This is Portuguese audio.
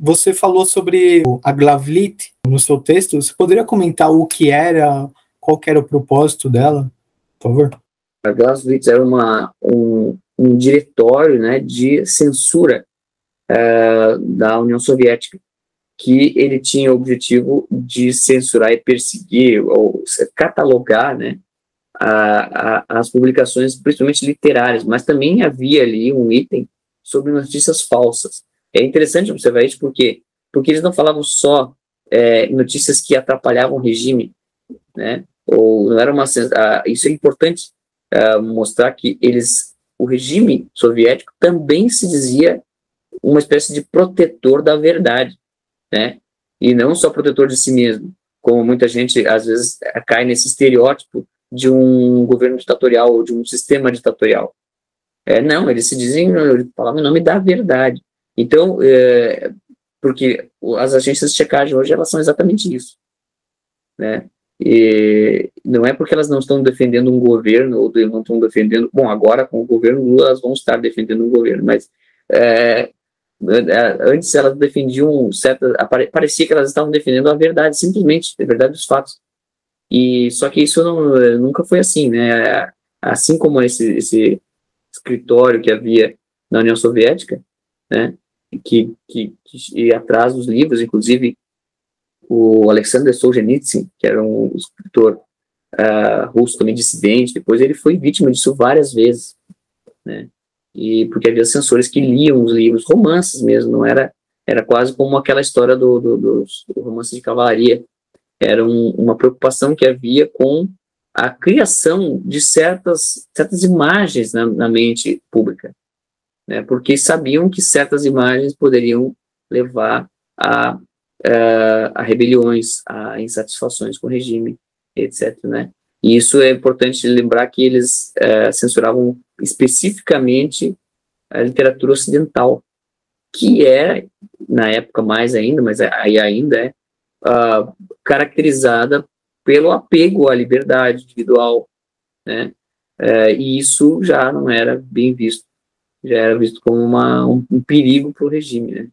você falou sobre a Glavlit no seu texto. Você poderia comentar o que era, qual que era o propósito dela, por favor? A Glavlit era um diretório, né, de censura da União Soviética, que ele tinha o objetivo de censurar e perseguir ou catalogar, né, as publicações, principalmente literárias, mas também havia ali um item sobre notícias falsas. É interessante observar isso porque eles não falavam só notícias que atrapalhavam o regime, né? Ou não era isso é importante mostrar que o regime soviético também se dizia uma espécie de protetor da verdade, né? E não só protetor de si mesmo, como muita gente às vezes cai nesse estereótipo de um governo ditatorial ou de um sistema ditatorial. Não, eles falavam em nome da verdade. Então, porque as agências de checagem hoje, elas são exatamente isso, né? E não é porque elas não estão defendendo um governo, ou não estão defendendo... Bom, agora com o governo Lula, elas vão estar defendendo um governo, mas antes elas defendiam parecia que elas estavam defendendo a verdade, simplesmente, a verdade dos fatos. E só que isso nunca foi assim, né? Assim como esse escritório que havia na União Soviética, né? Que ia atrás dos livros, inclusive o Alexander Solzhenitsyn, que era um escritor russo também dissidente, depois ele foi vítima disso várias vezes, né? E porque havia censores que liam os livros, romances mesmo, não era quase como aquela história do romance de cavalaria. Era uma preocupação que havia com a criação de certas imagens na mente pública, né? Porque sabiam que certas imagens poderiam levar a rebeliões, a insatisfações com o regime, etc., né? E isso é importante lembrar que eles censuravam especificamente a literatura ocidental, que na época mais ainda, mas aí ainda caracterizada pelo apego à liberdade individual, né? E isso já não era bem visto, já era visto como um perigo para o regime, né?